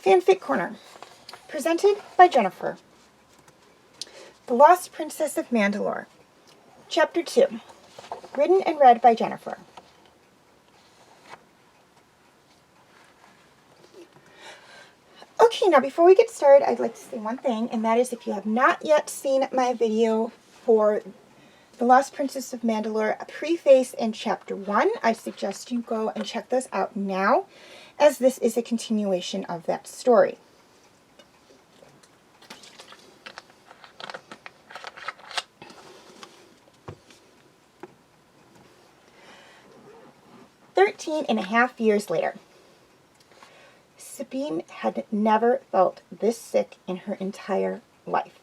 Fanfic Corner, presented by Jennifer. The Lost Princess of Mandalore, Chapter 2, written and read by Jennifer. Okay, now before we get started, I'd like to say one thing, and that is if you have not yet seen my video for The Lost Princess of Mandalore, a preface in Chapter 1, I suggest you go and check this out now, as this is a continuation of that story. "13 and a half years later. Sabine had never felt this sick in her entire life.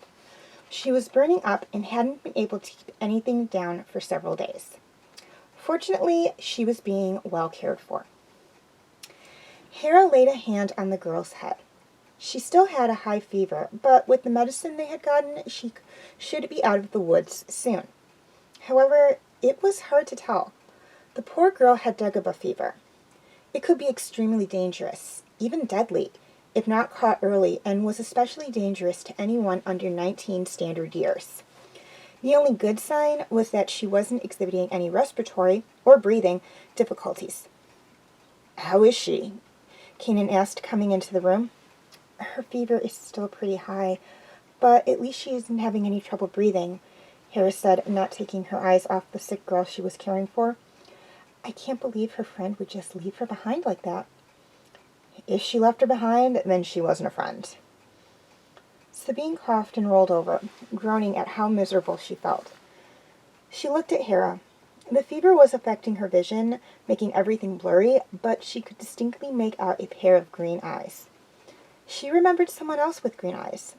She was burning up and hadn't been able to keep anything down for several days. Fortunately, she was being well cared for. Hera laid a hand on the girl's head. She still had a high fever, but with the medicine they had gotten, she should be out of the woods soon. However, it was hard to tell. The poor girl had Dagobah fever. It could be extremely dangerous, even deadly, if not caught early, and was especially dangerous to anyone under 19 standard years. The only good sign was that she wasn't exhibiting any respiratory or breathing difficulties. "How is she?" Kanan asked, coming into the room. "Her fever is still pretty high, but at least she isn't having any trouble breathing," Hera said, not taking her eyes off the sick girl she was caring for. "I can't believe her friend would just leave her behind like that." "If she left her behind, then she wasn't a friend." Sabine coughed and rolled over, groaning at how miserable she felt. She looked at Hera. The fever was affecting her vision, making everything blurry, but she could distinctly make out a pair of green eyes. She remembered someone else with green eyes.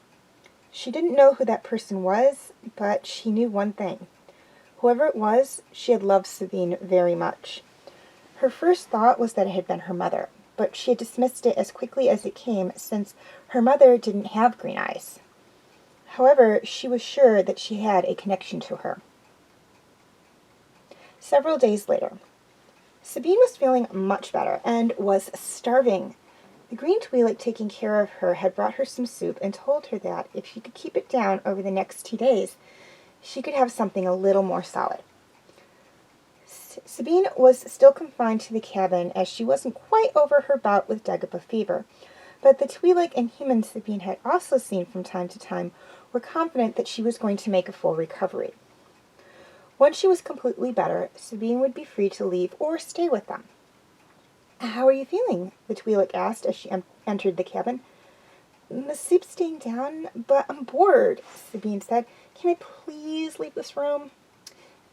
She didn't know who that person was, but she knew one thing. Whoever it was, she had loved Sabine very much. Her first thought was that it had been her mother, but she had dismissed it as quickly as it came, since her mother didn't have green eyes. However, she was sure that she had a connection to her. Several days later, Sabine was feeling much better and was starving. The green Twi'lek taking care of her had brought her some soup and told her that if she could keep it down over the next 2 days, she could have something a little more solid. Sabine was still confined to the cabin, as she wasn't quite over her bout with Dagobah fever, but the Twi'lek and humans Sabine had also seen from time to time were confident that she was going to make a full recovery. Once she was completely better, Sabine would be free to leave or stay with them. "How are you feeling?" the Twi'lek asked as she entered the cabin. "The soup's staying down, but I'm bored," Sabine said. "Can I please leave this room?"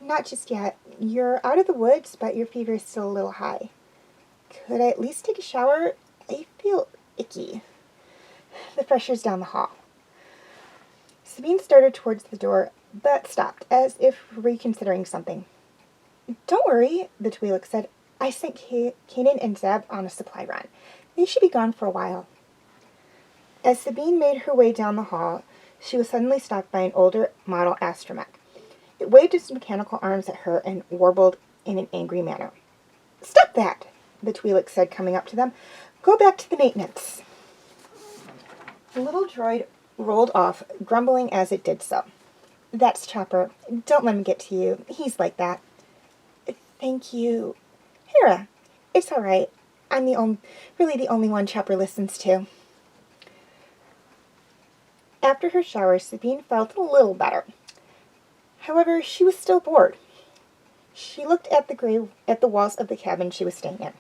"Not just yet. You're out of the woods, but your fever is still a little high." "Could I at least take a shower? I feel icky." "The fresh air's down the hall." Sabine started towards the door, but stopped, as if reconsidering something. "Don't worry," the Twi'lek said. "I sent Kanan and Zeb on a supply run. They should be gone for a while." As Sabine made her way down the hall, she was suddenly stopped by an older model astromech. It waved its mechanical arms at her and warbled in an angry manner. "Stop that!" the Twi'lek said, coming up to them. "Go back to the maintenance." The little droid rolled off, grumbling as it did so. "That's Chopper. Don't let him get to you. He's like that." "Thank you." "Hera, it's all right. I'm really the only one Chopper listens to." After her shower, Sabine felt a little better. However, she was still bored. She looked at the walls of the cabin she was staying in.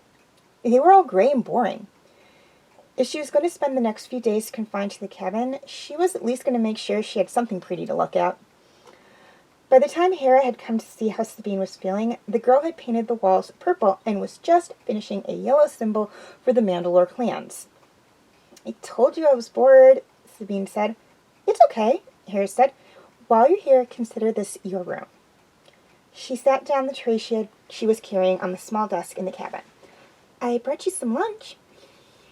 They were all gray and boring. If she was going to spend the next few days confined to the cabin, she was at least going to make sure she had something pretty to look at. By the time Hera had come to see how Sabine was feeling, the girl had painted the walls purple and was just finishing a yellow symbol for the Mandalore clans. "I told you I was bored," Sabine said. "It's okay," Hera said. "While you're here, consider this your room." She sat down the tray she was carrying on the small desk in the cabin. "I brought you some lunch."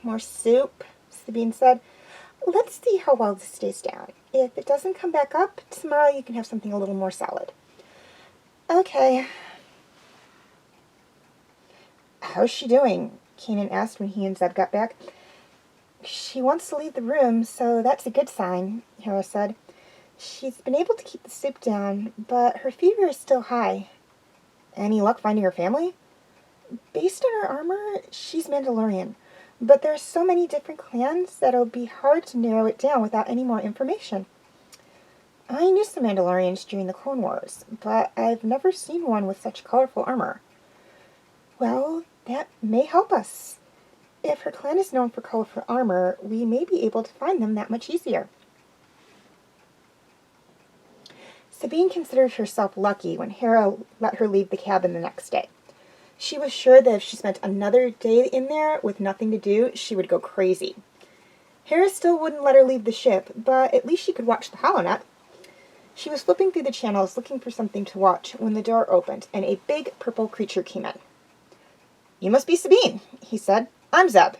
"More soup," Sabine said. "Let's see how well this stays down. If it doesn't come back up, tomorrow you can have something a little more solid." "Okay." "How's she doing?" Kanan asked when he and Zeb got back. She wants to leave the room, so that's a good sign, Hera said. She's been able to keep the soup down, but her fever is still high. Any luck finding her family? Based on her armor, she's Mandalorian, but there are so many different clans that it'll be hard to narrow it down without any more information. I knew some Mandalorians during the Clone Wars, but I've never seen one with such colorful armor. Well, that may help us. If her clan is known for colorful armor, we may be able to find them that much easier. Sabine considered herself lucky when Hera let her leave the cabin the next day. She was sure that if she spent another day in there with nothing to do, she would go crazy. Hera still wouldn't let her leave the ship, but at least she could watch the HoloNet. She was flipping through the channels looking for something to watch when the door opened and a big purple creature came in. "You must be Sabine," he said. "I'm Zeb."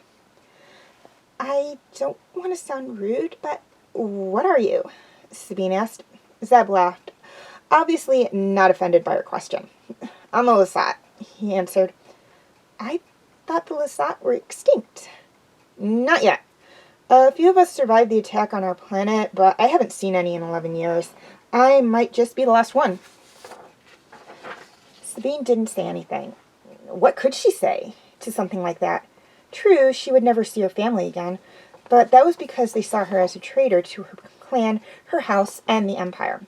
"I don't want to sound rude, but what are you?" Sabine asked. Zeb laughed, obviously not offended by her question. "I'm a Lasat," he answered. "I thought the Lasat were extinct." "Not yet. A few of us survived the attack on our planet, but I haven't seen any in 11 years. I might just be the last one." Sabine didn't say anything. What could she say to something like that? True, she would never see her family again, but that was because they saw her as a traitor to her clan, her house, and the Empire.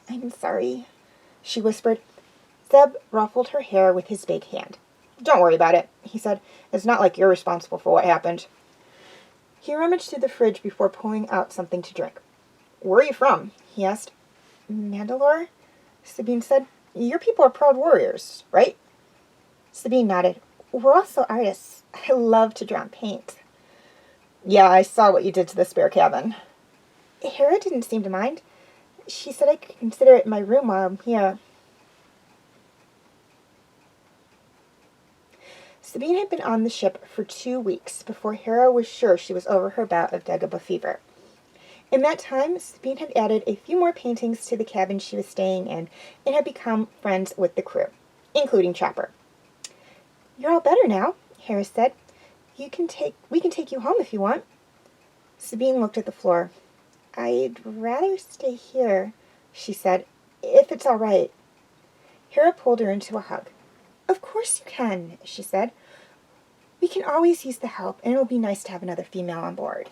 "I'm sorry," she whispered. Zeb ruffled her hair with his big hand. "Don't worry about it," he said. "It's not like you're responsible for what happened." He rummaged through the fridge before pulling out something to drink. "Where are you from?" he asked. "Mandalore," Sabine said. "Your people are proud warriors, right?" Sabine nodded. "We're also artists. I love to draw and paint." "Yeah, I saw what you did to the spare cabin." Hera didn't seem to mind. She said I could consider it my room while I'm here. Sabine had been on the ship for 2 weeks before Hera was sure she was over her bout of Dagobah fever. In that time, Sabine had added a few more paintings to the cabin she was staying in and had become friends with the crew, including Chopper. "You're all better now," Hera said. We can take you home if you want." Sabine looked at the floor. "I'd rather stay here," she said, "if it's all right." Hera pulled her into a hug. "Of course you can," she said. "We can always use the help, and it'll be nice to have another female on board."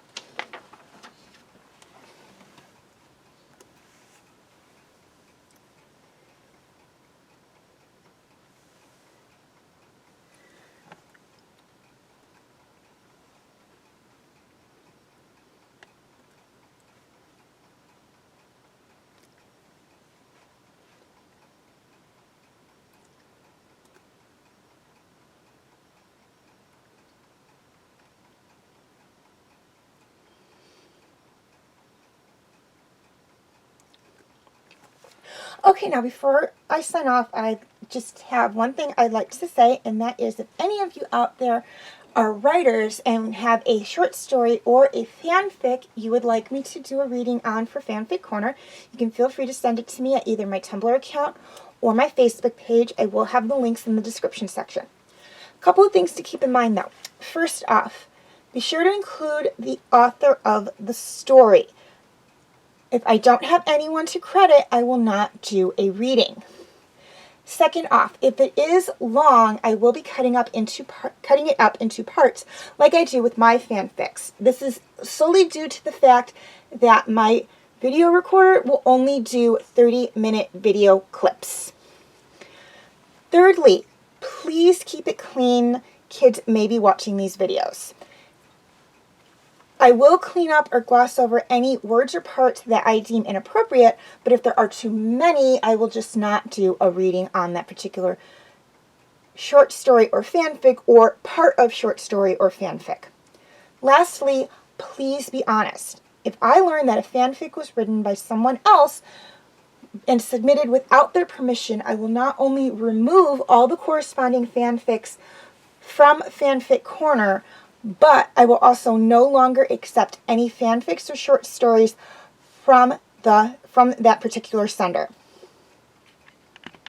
Okay, now before I sign off, I just have one thing I'd like to say, and that is if any of you out there are writers and have a short story or a fanfic you would like me to do a reading on for Fanfic Corner, you can feel free to send it to me at either my Tumblr account or my Facebook page. I will have the links in the description section. A couple of things to keep in mind though. First off, be sure to include the author of the story. If I don't have anyone to credit, I will not do a reading. Second off, if it is long, I will be cutting it up into parts like I do with my fanfics. This is solely due to the fact that my video recorder will only do 30-minute video clips. Thirdly, please keep it clean. Kids may be watching these videos. I will clean up or gloss over any words or parts that I deem inappropriate, but if there are too many, I will just not do a reading on that particular short story or fanfic or part of short story or fanfic. Lastly, please be honest. If I learn that a fanfic was written by someone else and submitted without their permission, I will not only remove all the corresponding fanfics from Fanfic Corner, but I will also no longer accept any fanfics or short stories from that particular sender.